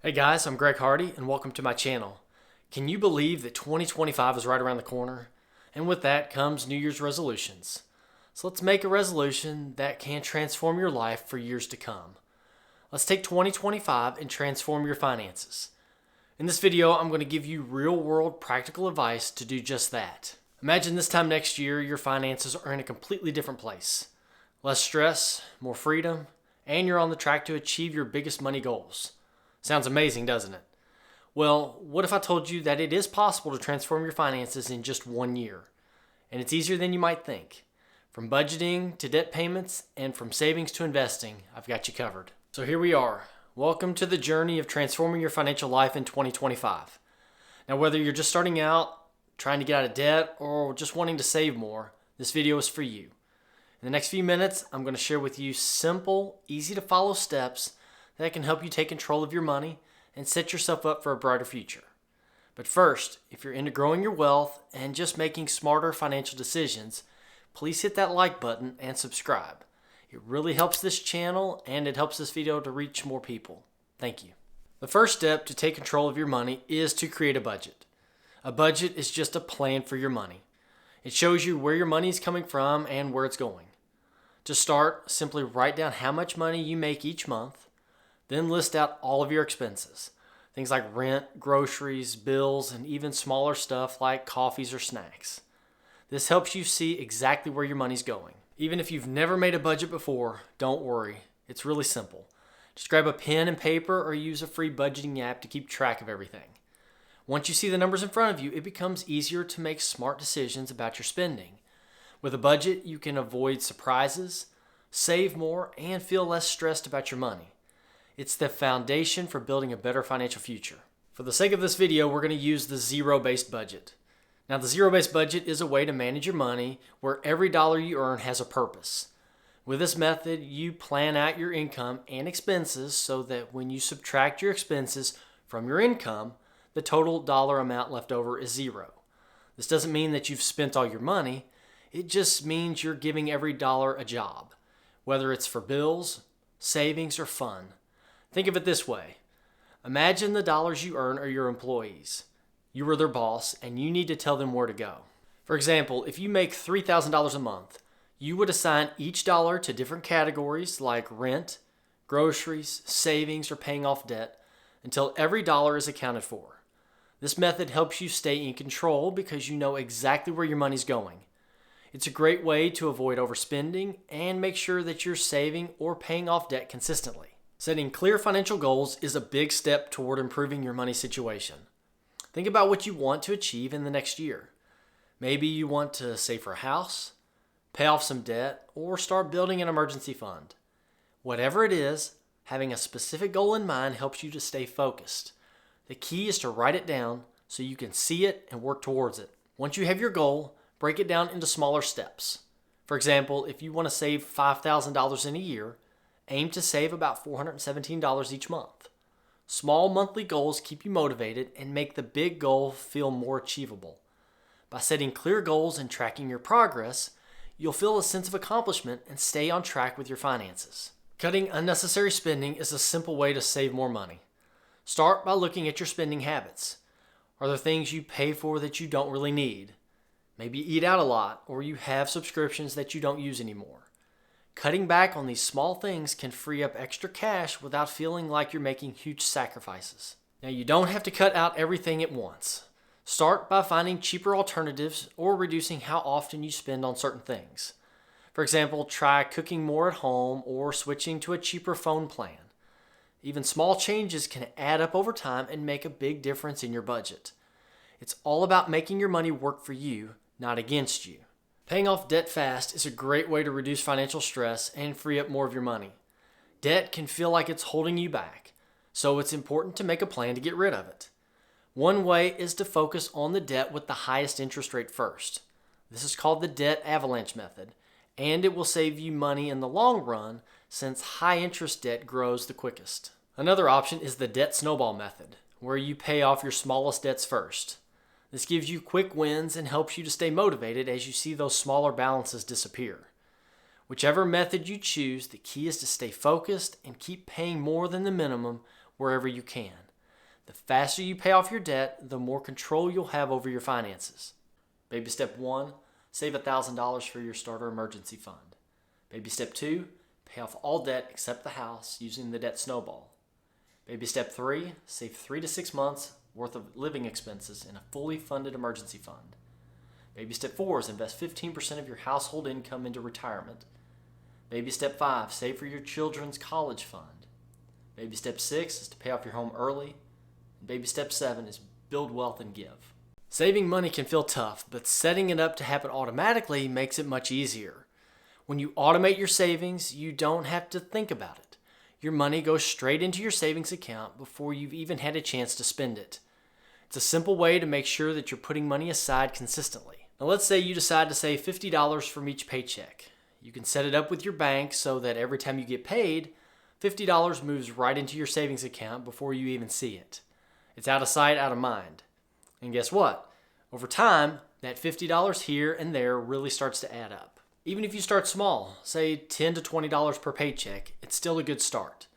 Hey guys, I'm Greg Hardy and welcome to my channel. Can you believe that 2025 is right around the corner? And with that comes New Year's resolutions. So let's make a resolution that can transform your life for years to come. Let's take 2025 and transform your finances. In this video, I'm going to give you real-world practical advice to do just that. Imagine this time next year, your finances are in a completely different place. Less stress, more freedom, and you're on the track to achieve your biggest money goals. Sounds amazing, doesn't it? Well, what if I told you that it is possible to transform your finances in just 1 year? And it's easier than you might think. From budgeting to debt payments and from savings to investing, I've got you covered. So here we are. Welcome to the journey of transforming your financial life in 2025. Now, whether you're just starting out, trying to get out of debt, or just wanting to save more, this video is for you. In the next few minutes, I'm going to share with you simple, easy to follow steps that can help you take control of your money and set yourself up for a brighter future. But first, if you're into growing your wealth and just making smarter financial decisions, please hit that like button and subscribe. It really helps this channel and it helps this video to reach more people. Thank you. The first step to take control of your money is to create a budget. A budget is just a plan for your money. It shows you where your money is coming from and where it's going. To start, simply write down how much money you make each month. Then list out all of your expenses. Things like rent, groceries, bills, and even smaller stuff like coffees or snacks. This helps you see exactly where your money's going. Even if you've never made a budget before, don't worry. It's really simple. Just grab a pen and paper or use a free budgeting app to keep track of everything. Once you see the numbers in front of you, it becomes easier to make smart decisions about your spending. With a budget, you can avoid surprises, save more, and feel less stressed about your money. It's the foundation for building a better financial future. For the sake of this video, we're going to use the zero-based budget. Now, the zero-based budget is a way to manage your money where every dollar you earn has a purpose. With this method, you plan out your income and expenses so that when you subtract your expenses from your income, the total dollar amount left over is zero. This doesn't mean that you've spent all your money. It just means you're giving every dollar a job, whether it's for bills, savings, or fun. Think of it this way. Imagine the dollars you earn are your employees. You are their boss and you need to tell them where to go. For example, if you make $3,000 a month, you would assign each dollar to different categories like rent, groceries, savings, or paying off debt until every dollar is accounted for. This method helps you stay in control because you know exactly where your money's going. It's a great way to avoid overspending and make sure that you're saving or paying off debt consistently. Setting clear financial goals is a big step toward improving your money situation. Think about what you want to achieve in the next year. Maybe you want to save for a house, pay off some debt, or start building an emergency fund. Whatever it is, having a specific goal in mind helps you to stay focused. The key is to write it down so you can see it and work towards it. Once you have your goal, break it down into smaller steps. For example, if you want to save $5,000 in a year, aim to save about $417 each month. Small monthly goals keep you motivated and make the big goal feel more achievable. By setting clear goals and tracking your progress, you'll feel a sense of accomplishment and stay on track with your finances. Cutting unnecessary spending is a simple way to save more money. Start by looking at your spending habits. Are there things you pay for that you don't really need? Maybe you eat out a lot or you have subscriptions that you don't use anymore. Cutting back on these small things can free up extra cash without feeling like you're making huge sacrifices. Now, you don't have to cut out everything at once. Start by finding cheaper alternatives or reducing how often you spend on certain things. For example, try cooking more at home or switching to a cheaper phone plan. Even small changes can add up over time and make a big difference in your budget. It's all about making your money work for you, not against you. Paying off debt fast is a great way to reduce financial stress and free up more of your money. Debt can feel like it's holding you back, so it's important to make a plan to get rid of it. One way is to focus on the debt with the highest interest rate first. This is called the debt avalanche method, and it will save you money in the long run since high interest debt grows the quickest. Another option is the debt snowball method, where you pay off your smallest debts first. This gives you quick wins and helps you to stay motivated as you see those smaller balances disappear. Whichever method you choose, the key is to stay focused and keep paying more than the minimum wherever you can. The faster you pay off your debt, the more control you'll have over your finances. Baby step 1, save $1,000 for your starter emergency fund. Baby step 2, pay off all debt except the house using the debt snowball. Baby step 3, save 3 to 6 months worth of living expenses in a fully funded emergency fund. Baby step 4 is invest 15% of your household income into retirement. Baby step 5, save for your children's college fund. Baby step 6 is to pay off your home early. And baby step 7 is build wealth and give. Saving money can feel tough, but setting it up to happen automatically makes it much easier. When you automate your savings, you don't have to think about it. Your money goes straight into your savings account before you've even had a chance to spend it. It's a simple way to make sure that you're putting money aside consistently. Now let's say you decide to save $50 from each paycheck. You can set it up with your bank so that every time you get paid, $50 moves right into your savings account before you even see it. It's out of sight, out of mind. And guess what? Over time, that $50 here and there really starts to add up. Even if you start small, say $10 to $20 per paycheck, it's still a good start.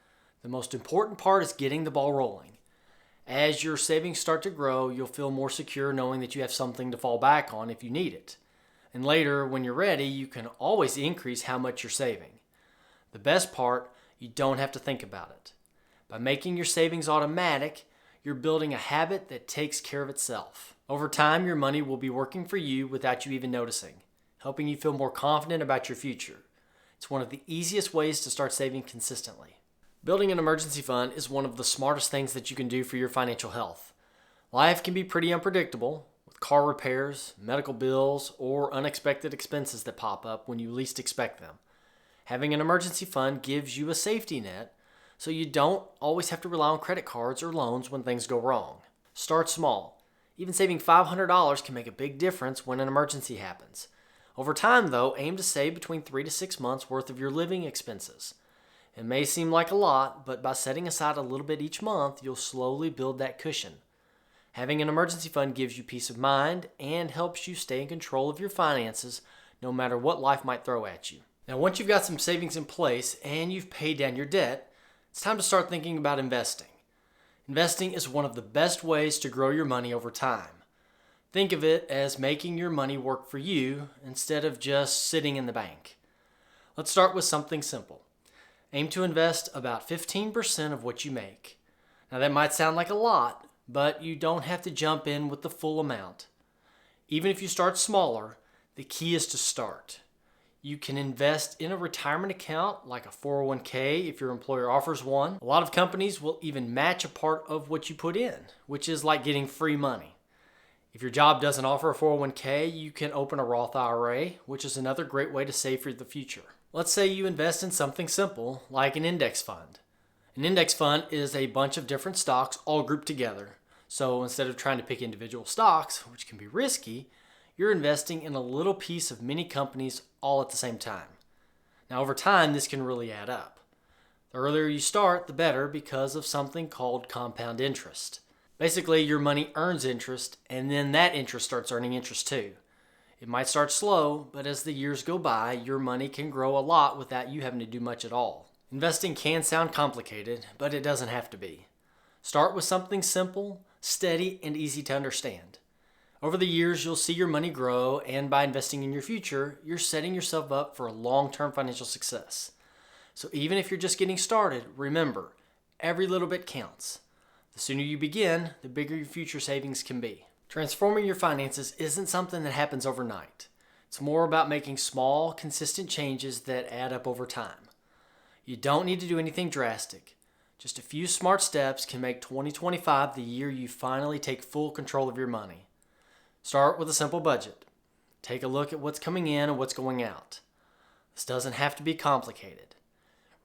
The most important part is getting the ball rolling. As your savings start to grow, you'll feel more secure knowing that you have something to fall back on if you need it. And later, when you're ready, you can always increase how much you're saving. The best part, you don't have to think about it. By making your savings automatic, you're building a habit that takes care of itself. Over time, your money will be working for you without you even noticing, helping you feel more confident about your future. It's one of the easiest ways to start saving consistently. Building an emergency fund is one of the smartest things that you can do for your financial health. Life can be pretty unpredictable, with car repairs, medical bills, or unexpected expenses that pop up when you least expect them. Having an emergency fund gives you a safety net, so you don't always have to rely on credit cards or loans when things go wrong. Start small. Even saving $500 can make a big difference when an emergency happens. Over time, though, aim to save between 3 to 6 months worth of your living expenses. It may seem like a lot, but by setting aside a little bit each month, you'll slowly build that cushion. Having an emergency fund gives you peace of mind and helps you stay in control of your finances no matter what life might throw at you. Now, once you've got some savings in place and you've paid down your debt, it's time to start thinking about investing. Investing is one of the best ways to grow your money over time. Think of it as making your money work for you instead of just sitting in the bank. Let's start with something simple. Aim to invest about 15% of what you make. Now that might sound like a lot, but you don't have to jump in with the full amount. Even if you start smaller, the key is to start. You can invest in a retirement account like a 401k if your employer offers one. A lot of companies will even match a part of what you put in, which is like getting free money. If your job doesn't offer a 401k, you can open a Roth IRA, which is another great way to save for the future. Let's say you invest in something simple like an index fund. An index fund is a bunch of different stocks all grouped together. So instead of trying to pick individual stocks, which can be risky, you're investing in a little piece of many companies all at the same time. Now over time, this can really add up. The earlier you start, the better because of something called compound interest. Basically, your money earns interest and then that interest starts earning interest too. It might start slow, but as the years go by, your money can grow a lot without you having to do much at all. Investing can sound complicated, but it doesn't have to be. Start with something simple, steady, and easy to understand. Over the years, you'll see your money grow, and by investing in your future, you're setting yourself up for a long-term financial success. So even if you're just getting started, remember, every little bit counts. The sooner you begin, the bigger your future savings can be. Transforming your finances isn't something that happens overnight. It's more about making small, consistent changes that add up over time. You don't need to do anything drastic. Just a few smart steps can make 2025 the year you finally take full control of your money. Start with a simple budget. Take a look at what's coming in and what's going out. This doesn't have to be complicated.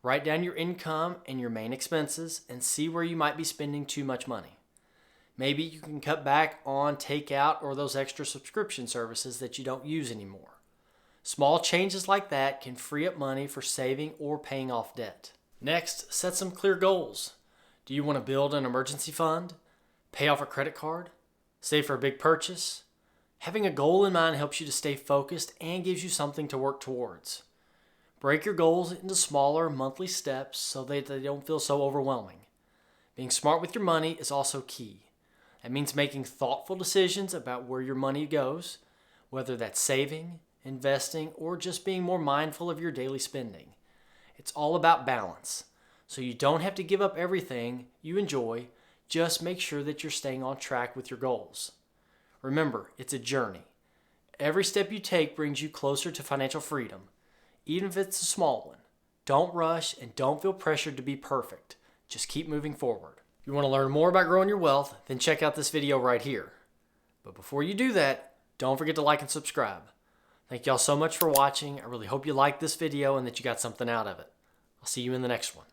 Write down your income and your main expenses and see where you might be spending too much money. Maybe you can cut back on takeout or those extra subscription services that you don't use anymore. Small changes like that can free up money for saving or paying off debt. Next, set some clear goals. Do you want to build an emergency fund? Pay off a credit card? Save for a big purchase? Having a goal in mind helps you to stay focused and gives you something to work towards. Break your goals into smaller monthly steps so that they don't feel so overwhelming. Being smart with your money is also key. That means making thoughtful decisions about where your money goes, whether that's saving, investing, or just being more mindful of your daily spending. It's all about balance. So you don't have to give up everything you enjoy, just make sure that you're staying on track with your goals. Remember, it's a journey. Every step you take brings you closer to financial freedom, even if it's a small one. Don't rush and don't feel pressured to be perfect. Just keep moving forward. If you want to learn more about growing your wealth, then check out this video right here. But before you do that, don't forget to like and subscribe. Thank y'all so much for watching. I really hope you liked this video and that you got something out of it. I'll see you in the next one.